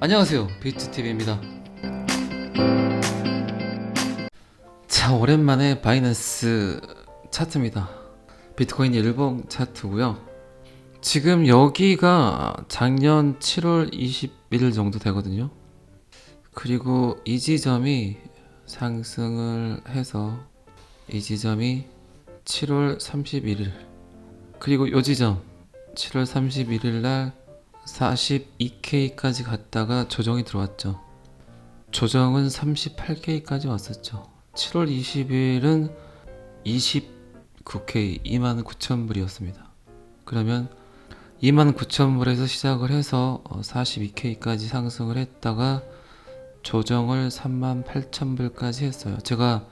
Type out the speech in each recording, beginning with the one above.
안녕하세요, 비트TV입니다. 자, 오랜만에 바이낸스 차트입니다. 비트코인 일봉 차트고요. 지금 여기가 작년 7월 21일 정도 되거든요. 그리고 이 지점이 상승을 해서 이 지점이 7월 31일, 그리고 이 지점 7월 31일 날 42K까지 갔다가 조정이 들어왔죠. 조정은 38K까지 왔었죠. 7월 20일은 29K, 29,000불이었습니다. 그러면 29,000불에서 시작을 해서 42K까지 상승을 했다가 조정을 38,000불까지 했어요. 제가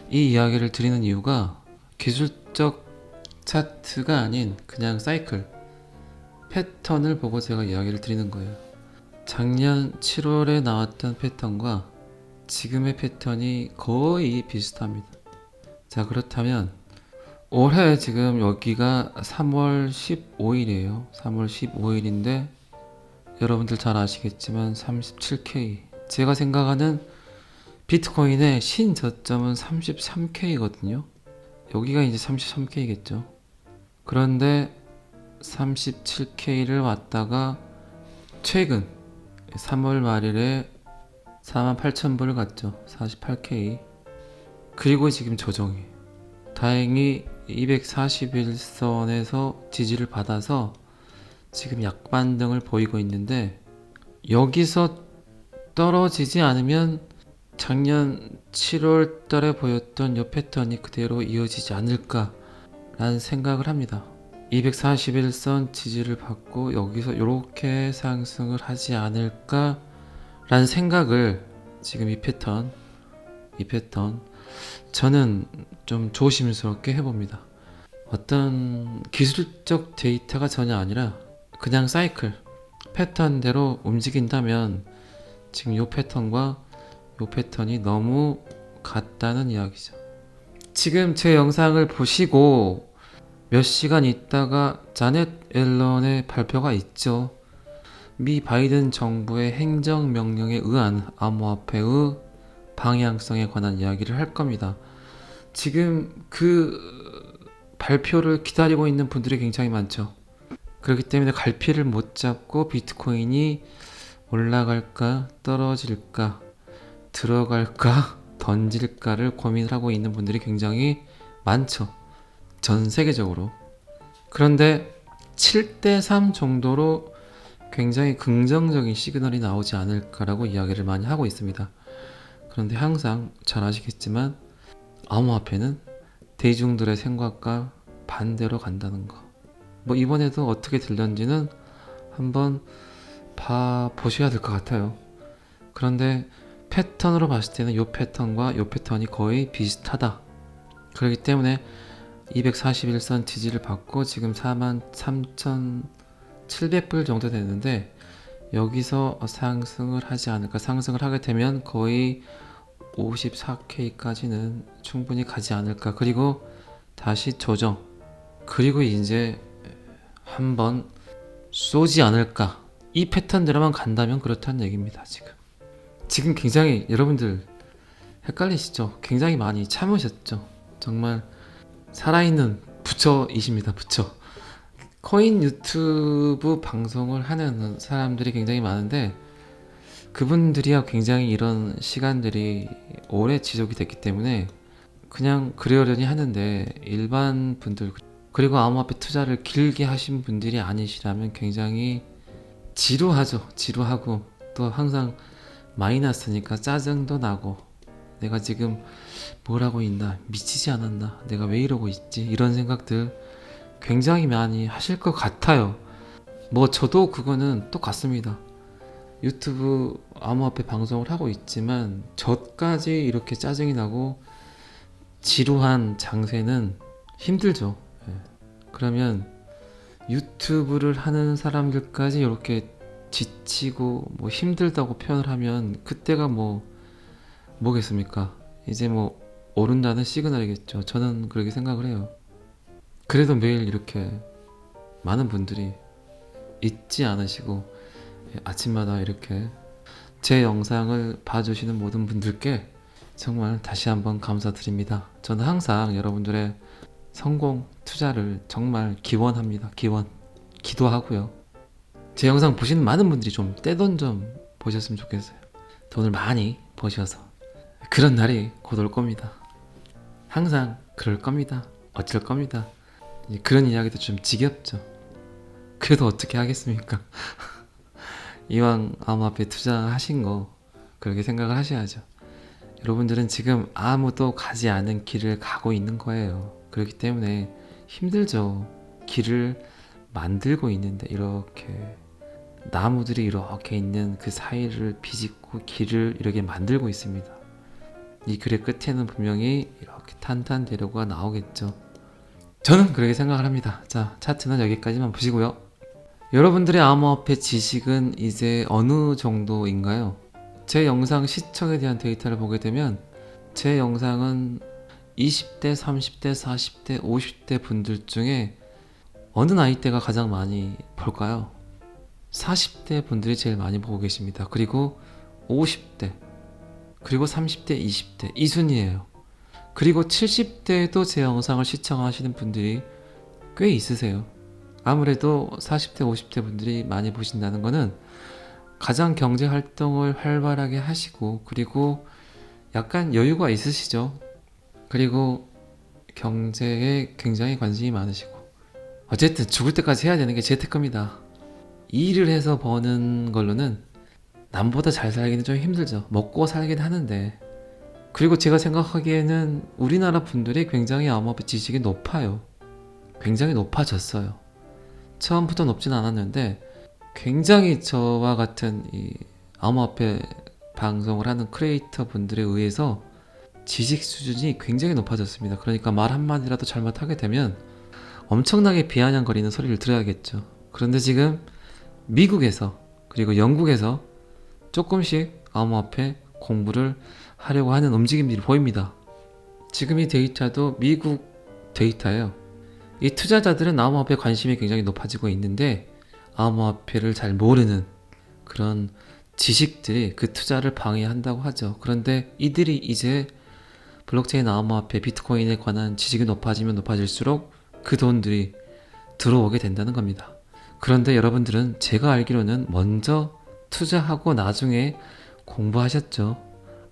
이 이야기를 드리는 이유가 기술적 차트가 아닌 그냥 사이클, 패턴을 보고 제가 이야기를 드리는 거예요. 작년 7월에 나왔던 패턴과 지금의 패턴이 거의 비슷합니다. 자, 그렇다면 올해 지금 여기가 3월 15일이에요. 3월 15일인데 여러분들 잘 아시겠지만 37K, 제가 생각하는 비트코인의 신저점은 33K거든요. 여기가 이제 33K겠죠. 그런데 37K를 왔다가 최근 3월 말일에 48,000불을 갔죠. 48K. 그리고 지금 조정이, 다행히 241선에서 지지를 받아서 지금 약반등을 보이고 있는데, 여기서 떨어지지 않으면 작년 7월 달에 보였던 이 패턴이 그대로 이어지지 않을까 라는 생각을 합니다. 241선 지지를 받고 여기서 이렇게 상승을 하지 않을까 라는 생각을, 지금 이 패턴 저는 좀 조심스럽게 해봅니다. 어떤 기술적 데이터가 전혀 아니라 그냥 사이클, 패턴대로 움직인다면 지금 이 패턴과 이 패턴이 너무 같다는 이야기죠. 지금 제 영상을 보시고 몇 시간 있다가 자넷 앨런의 발표가 있죠. 미 바이든 정부의 행정명령에 의한 암호화폐의 방향성에 관한 이야기를 할 겁니다. 지금 그 발표를 기다리고 있는 분들이 굉장히 많죠. 그렇기 때문에 갈피를 못 잡고 비트코인이 올라갈까 떨어질까 들어갈까 던질까를 고민을 하고 있는 분들이 굉장히 많죠. 전 세계적으로. 그런데 7대3 정도로 굉장히 긍정적인 시그널이 나오지 않을까라고 이야기를 많이 하고 있습니다. 그런데 항상 잘 아시겠지만 암호화폐는 대중들의 생각과 반대로 간다는 거. 뭐 이번에도 어떻게 들렸는지는 한번 보셔야 될 것 같아요. 그런데 패턴으로 봤을 때는 이 패턴과 이 패턴이 거의 비슷하다. 그렇기 때문에 241선 지지를 받고 지금 43,700불 정도 되는데, 여기서 상승을 하지 않을까. 상승을 하게 되면 거의 54K까지는 충분히 가지 않을까. 그리고 다시 조정, 그리고 이제 한번 쏘지 않을까. 이 패턴대로만 간다면 그렇다는 얘기입니다. 지금 굉장히 여러분들 헷갈리시죠? 굉장히 많이 참으셨죠? 정말 살아있는 부처이십니다. 부처. 코인 유튜브 방송을 하는 사람들이 굉장히 많은데, 그분들이야 굉장히 이런 시간들이 오래 지속이 됐기 때문에 그냥 그러려니 하는데, 일반 분들, 그리고 암호화폐 투자를 길게 하신 분들이 아니시라면 굉장히 지루하죠. 지루하고 또 항상 마이너스니까 짜증도 나고, 내가 지금 뭘 하고 있나, 미치지 않았나, 내가 왜 이러고 있지, 이런 생각들 굉장히 많이 하실 것 같아요. 뭐 저도 그거는 똑같습니다. 유튜브 암호화폐 방송을 하고 있지만 저까지 이렇게 짜증이 나고 지루한 장세는 힘들죠. 예. 그러면 유튜브를 하는 사람들까지 이렇게 지치고 뭐 힘들다고 표현을 하면 그때가 뭐겠습니까? 이제 뭐 오른다는 시그널이겠죠. 저는 그렇게 생각을 해요. 그래도 매일 이렇게 많은 분들이 잊지 않으시고 아침마다 이렇게 제 영상을 봐주시는 모든 분들께 정말 다시 한번 감사드립니다. 저는 항상 여러분들의 성공 투자를 정말 기원합니다. 기도하고요. 제 영상 보시는 많은 분들이 좀 떼돈 좀 보셨으면 좋겠어요. 돈을 많이 버셔서 그런 날이 곧 올 겁니다. 항상 그럴 겁니다. 어쩔 겁니다. 그런 이야기도 좀 지겹죠. 그래도 어떻게 하겠습니까? 이왕 암호화폐 투자하신 거 그렇게 생각을 하셔야죠. 여러분들은 지금 아무도 가지 않은 길을 가고 있는 거예요. 그렇기 때문에 힘들죠. 길을 만들고 있는데 이렇게 나무들이 이렇게 있는 그 사이를 비집고 길을 이렇게 만들고 있습니다. 이 글의 끝에는 분명히 이렇게 탄탄대로가 나오겠죠. 저는 그렇게 생각을 합니다. 자, 차트는 여기까지만 보시고요. 여러분들의 암호화폐 지식은 이제 어느 정도인가요? 제 영상 시청에 대한 데이터를 보게 되면 제 영상은 20대, 30대, 40대, 50대 분들 중에 어느 나이대가 가장 많이 볼까요? 40대 분들이 제일 많이 보고 계십니다. 그리고 50대, 그리고 30대, 20대 이 순이에요. 그리고 70대에도 제 영상을 시청하시는 분들이 꽤 있으세요. 아무래도 40대, 50대 분들이 많이 보신다는 거는 가장 경제 활동을 활발하게 하시고 그리고 약간 여유가 있으시죠. 그리고 경제에 굉장히 관심이 많으시고 어쨌든 죽을 때까지 해야 되는 게 재테크입니다. 일을 해서 버는 걸로는 남보다 잘 살기는 좀 힘들죠. 먹고 살긴 하는데 그리고 제가 생각하기에는 우리나라 분들이 굉장히 암호화폐 지식이 높아요. 굉장히 높아졌어요. 처음부터 높진 않았는데 굉장히 저와 같은 이 암호화폐 방송을 하는 크리에이터 분들에 의해서 지식 수준이 굉장히 높아졌습니다. 그러니까 말 한마디라도 잘못하게 되면 엄청나게 비아냥거리는 소리를 들어야겠죠. 그런데 지금 미국에서 그리고 영국에서 조금씩 암호화폐 공부를 하려고 하는 움직임들이 보입니다. 지금 이 데이터도 미국 데이터예요. 이 투자자들은 암호화폐 관심이 굉장히 높아지고 있는데 암호화폐를 잘 모르는 그런 지식들이 그 투자를 방해한다고 하죠. 그런데 이들이 이제 블록체인 암호화폐 비트코인에 관한 지식이 높아지면 높아질수록 그 돈들이 들어오게 된다는 겁니다. 그런데 여러분들은 제가 알기로는 먼저 투자하고 나중에 공부하셨죠.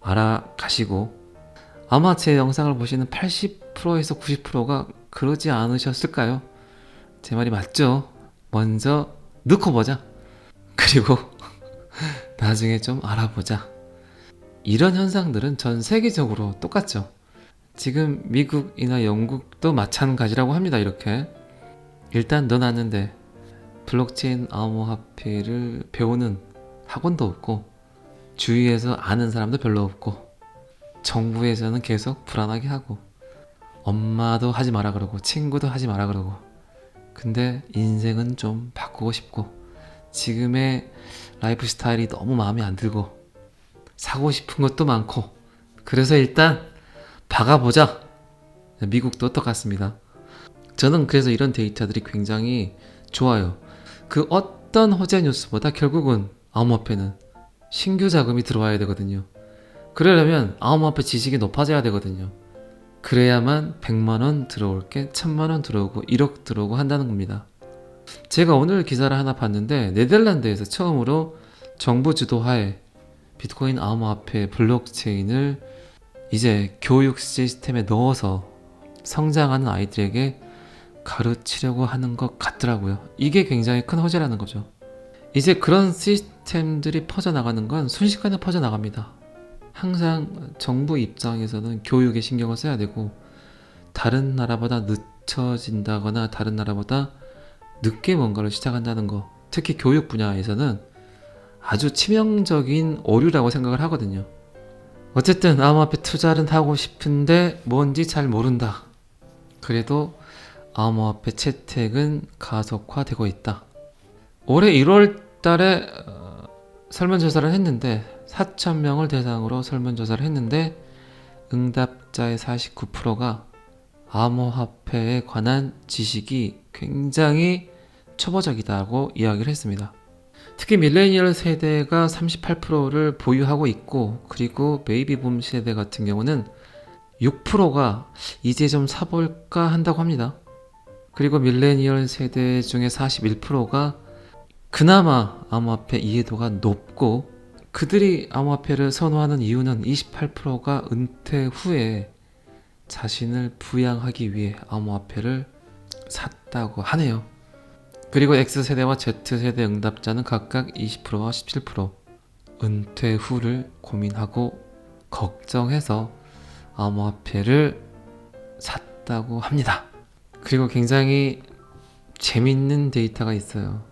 알아가시고 아마 제 영상을 보시는 80%에서 90%가 그러지 않으셨을까요? 제 말이 맞죠? 먼저 넣고 보자. 그리고 나중에 좀 알아보자. 이런 현상들은 전 세계적으로 똑같죠. 지금 미국이나 영국도 마찬가지라고 합니다. 이렇게 일단 넣어놨는데 블록체인 암호화폐를 배우는 학원도 없고 주위에서 아는 사람도 별로 없고 정부에서는 계속 불안하게 하고 엄마도 하지 마라 그러고 친구도 하지 마라 그러고 근데 인생은 좀 바꾸고 싶고 지금의 라이프 스타일이 너무 마음에 안 들고 사고 싶은 것도 많고 그래서 일단 박아보자. 미국도 똑같습니다. 저는 그래서 이런 데이터들이 굉장히 좋아요. 그 어떤 호재 뉴스보다 결국은 암호화폐는 신규 자금이 들어와야 되거든요. 그러려면 암호화폐 지식이 높아져야 되거든요. 그래야만 100만원 들어올 게 1000만원 들어오고 1억 들어오고 한다는 겁니다. 제가 오늘 기사를 하나 봤는데 네덜란드에서 처음으로 정부 주도하에 비트코인 암호화폐 블록체인을 이제 교육 시스템에 넣어서 성장하는 아이들에게 가르치려고 하는 것 같더라고요. 이게 굉장히 큰 호재라는 거죠. 이제 그런 시스템들이 퍼져나가는 건 순식간에 퍼져나갑니다. 항상 정부 입장에서는 교육에 신경을 써야 되고 다른 나라보다 늦춰진다거나 다른 나라보다 늦게 뭔가를 시작한다는 거 특히 교육 분야에서는 아주 치명적인 오류라고 생각을 하거든요. 어쨌든 암호화폐 투자는 하고 싶은데 뭔지 잘 모른다. 그래도 암호화폐 채택은 가속화되고 있다. 올해 1월 달에 설문조사를 했는데 4,000명을 대상으로 설문조사를 했는데 응답자의 49%가 암호화폐에 관한 지식이 굉장히 초보적이다고 이야기를 했습니다. 특히 밀레니얼 세대가 38%를 보유하고 있고, 그리고 베이비붐 세대 같은 경우는 6%가 이제 좀 사볼까 한다고 합니다. 그리고 밀레니얼 세대 중에 41%가 그나마 암호화폐 이해도가 높고, 그들이 암호화폐를 선호하는 이유는 28%가 은퇴 후에 자신을 부양하기 위해 암호화폐를 샀다고 하네요. 그리고 X세대와 Z세대 응답자는 각각 20%와 17% 은퇴 후를 고민하고 걱정해서 암호화폐를 샀다고 합니다. 그리고 굉장히 재밌는 데이터가 있어요.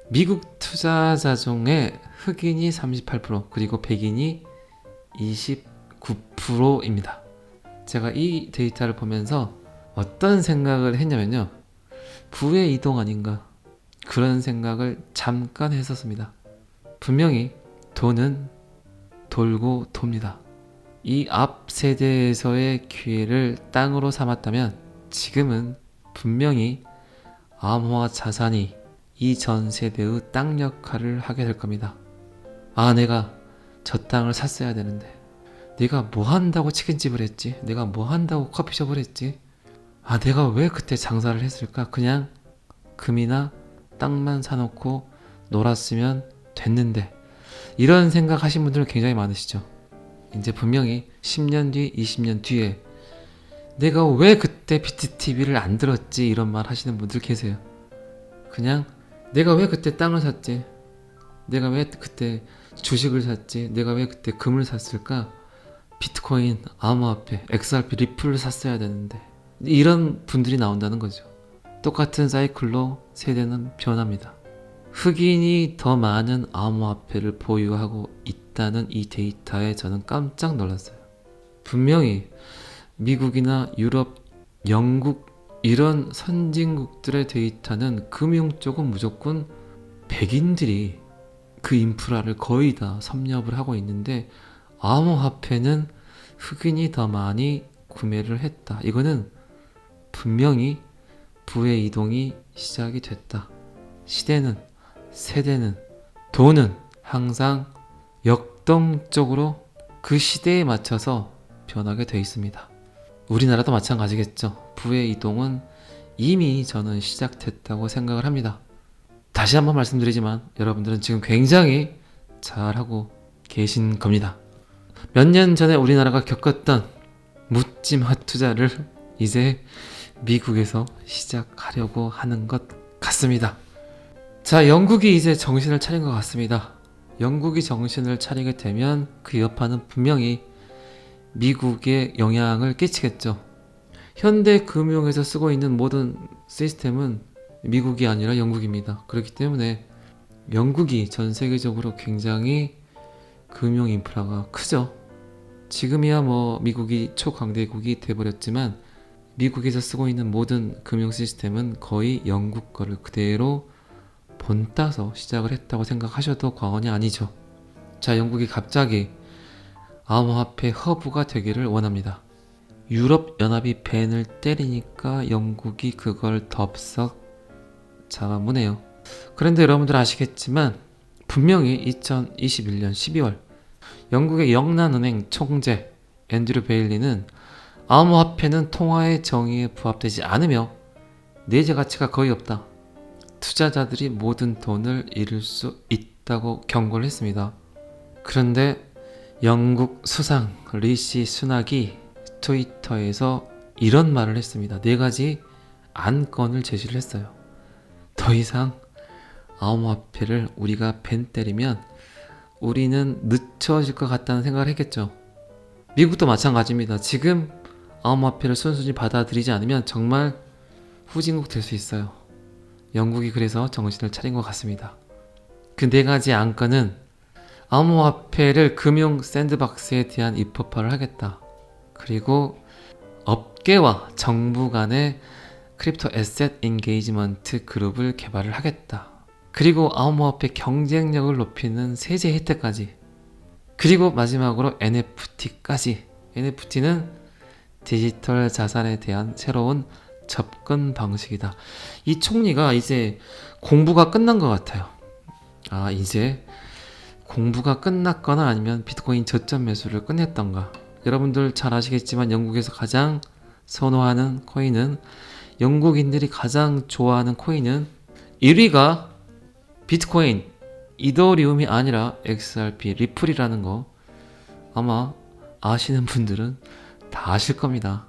미국 투자자 중에 흑인이 38% 그리고 백인이 29%입니다. 제가 이 데이터를 보면서 어떤 생각을 했냐면요, 부의 이동 아닌가, 그런 생각을 잠깐 했었습니다. 분명히 돈은 돌고 돕니다. 이 앞 세대에서의 기회를 땅으로 삼았다면 지금은 분명히 암호화 자산이 이 전 세대의 땅 역할을 하게 될 겁니다. 아, 내가 저 땅을 샀어야 되는데, 내가 뭐 한다고 치킨집을 했지? 내가 뭐 한다고 커피숍을 했지? 아, 내가 왜 그때 장사를 했을까? 그냥 금이나 땅만 사놓고 놀았으면 됐는데. 이런 생각 하신 분들 굉장히 많으시죠? 이제 분명히 10년 뒤, 20년 뒤에 내가 왜 그때 BTTV를 안 들었지? 이런 말 하시는 분들 계세요. 그냥 내가 왜 그때 땅을 샀지? 내가 왜 그때 주식을 샀지? 내가 왜 그때 금을 샀을까? 비트코인, 암호화폐, XRP, 리플을 샀어야 되는데. 이런 분들이 나온다는 거죠. 똑같은 사이클로 세대는 변합니다. 흑인이 더 많은 암호화폐를 보유하고 있다는 이 데이터에 저는 깜짝 놀랐어요. 분명히 미국이나 유럽, 영국 이런 선진국들의 데이터는 금융 쪽은 무조건 백인들이 그 인프라를 거의 다 섭렵을 하고 있는데, 암호화폐는 흑인이 더 많이 구매를 했다. 이거는 분명히 부의 이동이 시작이 됐다. 시대는, 세대는, 돈은 항상 역동적으로 그 시대에 맞춰서 변하게 돼 있습니다. 우리나라도 마찬가지겠죠. 부의 이동은 이미 저는 시작됐다고 생각을 합니다. 다시 한번 말씀드리지만 여러분들은 지금 굉장히 잘하고 계신 겁니다. 몇 년 전에 우리나라가 겪었던 묻지마 투자를 이제 미국에서 시작하려고 하는 것 같습니다. 자, 영국이 이제 정신을 차린 것 같습니다. 영국이 정신을 차리게 되면 그 여파는 분명히 미국에 영향을 끼치겠죠. 현대 금융에서 쓰고 있는 모든 시스템은 미국이 아니라 영국입니다. 그렇기 때문에 영국이 전 세계적으로 굉장히 금융 인프라가 크죠. 지금이야 뭐 미국이 초강대국이 돼버렸지만 미국에서 쓰고 있는 모든 금융 시스템은 거의 영국 거를 그대로 본따서 시작을 했다고 생각하셔도 과언이 아니죠. 자, 영국이 갑자기 암호화폐 허브가 되기를 원합니다. 유럽 연합이 벤을 때리니까 영국이 그걸 덥석 잡아무네요. 그런데 여러분들 아시겠지만 분명히 2021년 12월 영국의 영란은행 총재 앤드류 베일리는 암호화폐는 통화의 정의에 부합되지 않으며 내재 가치가 거의 없다. 투자자들이 모든 돈을 잃을 수 있다고 경고를 했습니다. 그런데 영국 수상 리시 수낙이 트위터에서 이런 말을 했습니다. 4가지 안건을 제시를 했어요. 더 이상 암호화폐를 우리가 벤 때리면 우리는 늦춰질 것 같다는 생각을 했겠죠. 미국도 마찬가지입니다. 지금 암호화폐를 순순히 받아들이지 않으면 정말 후진국 될 수 있어요. 영국이 그래서 정신을 차린 것 같습니다. 그 4가지 안건은 암호화폐를 금융 샌드박스에 대한 입법화를 하겠다. 그리고 업계와 정부 간의 크립토 에셋 인게이지먼트 그룹을 개발을 하겠다. 그리고 암호화폐 경쟁력을 높이는 세제 혜택까지. 그리고 마지막으로 NFT까지. NFT는 디지털 자산에 대한 새로운 접근 방식이다. 이 총리가 이제 공부가 끝난 것 같아요. 이제 공부가 끝났거나 아니면 비트코인 저점 매수를 끝냈던가. 여러분들 잘 아시겠지만 영국에서 가장 선호하는 코인은, 영국인들이 가장 좋아하는 코인은 1위가 비트코인, 이더리움이 아니라 XRP, 리플이라는 거 아마 아시는 분들은 다 아실 겁니다.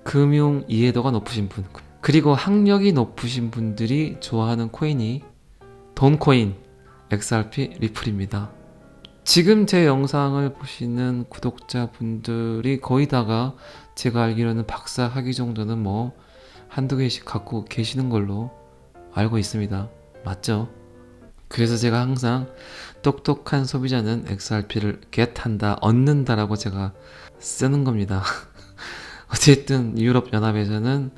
금융 이해도가 높으신 분, 그리고 학력이 높으신 분들이 좋아하는 코인이 돈코인, XRP, 리플입니다. 지금 제 영상을 보시는 구독자분들이 거의 다가 제가 알기로는 박사 학위 정도는 뭐 한두 개씩 갖고 계시는 걸로 알고 있습니다. 맞죠? 그래서 제가 항상 똑똑한 소비자는 XRP를 겟한다, 얻는다라고 제가 쓰는 겁니다. 어쨌든 유럽연합에서는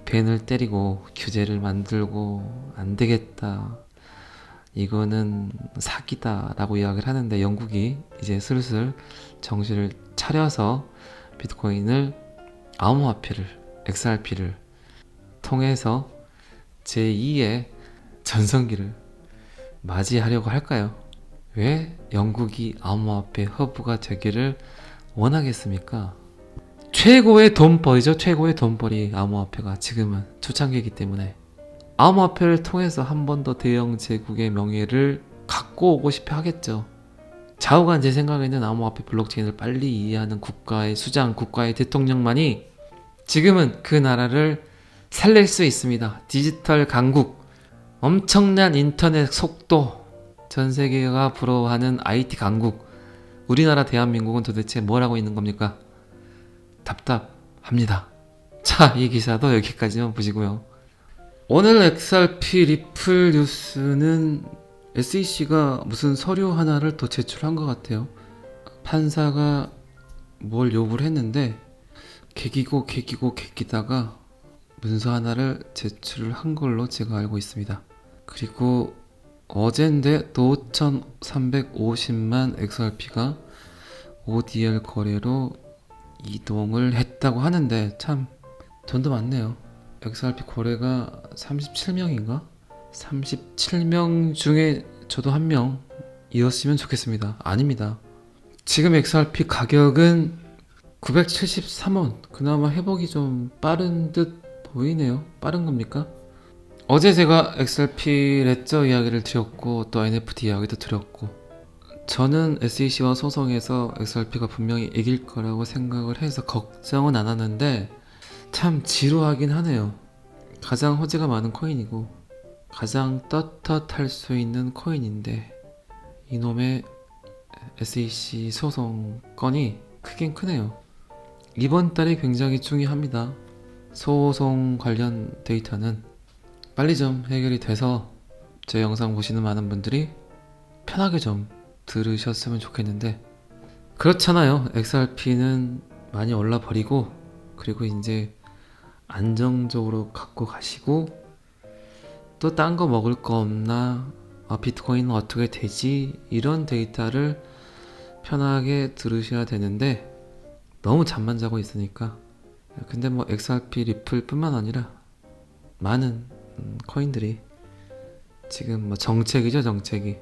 벤을 때리고 규제를 만들고 안 되겠다, 이거는 사기다 라고 이야기를 하는데, 영국이 이제 슬슬 정신을 차려서 비트코인을, 암호화폐를, XRP를 통해서 제2의 전성기를 맞이하려고 할까요? 왜 영국이 암호화폐 허브가 되기를 원하겠습니까? 최고의 돈벌이죠. 최고의 돈벌이, 암호화폐가 지금은 초창기이기 때문에. 암호화폐를 통해서 한 번 더 대영 제국의 명예를 갖고 오고 싶어 하겠죠. 좌우간 제 생각에는 암호화폐 블록체인을 빨리 이해하는 국가의 수장, 국가의 대통령만이 지금은 그 나라를 살릴 수 있습니다. 디지털 강국, 엄청난 인터넷 속도, 전 세계가 부러워하는 IT 강국. 우리나라 대한민국은 도대체 뭘 하고 있는 겁니까? 답답합니다. 자, 이 기사도 여기까지만 보시고요. 오늘 XRP 리플 뉴스는 SEC가 무슨 서류 하나를 더 제출한 것 같아요. 판사가 뭘 요구를 했는데 개기다가 문서 하나를 제출을 한 걸로 제가 알고 있습니다. 그리고 어젠데 또 5,350만 XRP가 ODL 거래로 이동을 했다고 하는데, 참 돈도 많네요. XRP 거래가 37명인가? 37명 중에 저도 한 명이었으면 좋겠습니다. 아닙니다. 지금 XRP 가격은 973원. 그나마 회복이 좀 빠른 듯 보이네요. 빠른 겁니까? 어제 제가 XRP 레저 이야기를 드렸고, 또 NFT 이야기도 드렸고, 저는 SEC와 소송에서 XRP가 분명히 이길 거라고 생각을 해서 걱정은 안 하는데, 참 지루하긴 하네요. 가장 호재가 많은 코인이고 가장 떳떳할 수 있는 코인인데, 이놈의 SEC 소송 건이 크긴 크네요. 이번 달이 굉장히 중요합니다. 소송 관련 데이터는 빨리 좀 해결이 돼서 제 영상 보시는 많은 분들이 편하게 좀 들으셨으면 좋겠는데, 그렇잖아요. XRP는 많이 올라버리고, 그리고 이제 안정적으로 갖고 가시고, 또 딴 거 먹을 거 없나, 비트코인은 어떻게 되지, 이런 데이터를 편하게 들으셔야 되는데 너무 잠만 자고 있으니까. 근데 뭐 XRP 리플 뿐만 아니라 많은 코인들이 지금 뭐 정책이죠. 정책이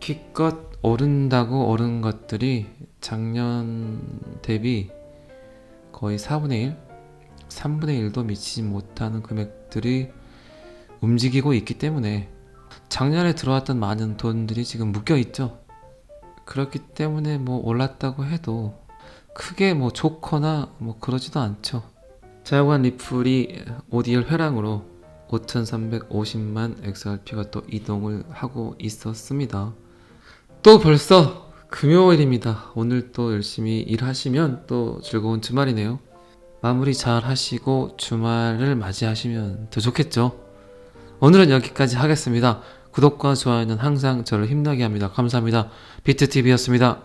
기껏 오른다고 오른 것들이 작년 대비 거의 4분의 1, 3분의 1도 미치지 못하는 금액들이 움직이고 있기 때문에 작년에 들어왔던 많은 돈들이 지금 묶여 있죠. 그렇기 때문에 뭐 올랐다고 해도 크게 뭐 좋거나 뭐 그러지도 않죠. 자유관 리플이 ODL 회랑으로 5,350만 XRP가 또 이동을 하고 있었습니다. 또 벌써 금요일입니다. 오늘 또 열심히 일하시면 또 즐거운 주말이네요. 마무리 잘 하시고 주말을 맞이하시면 더 좋겠죠. 오늘은 여기까지 하겠습니다. 구독과 좋아요는 항상 저를 힘나게 합니다. 감사합니다. 비트TV였습니다.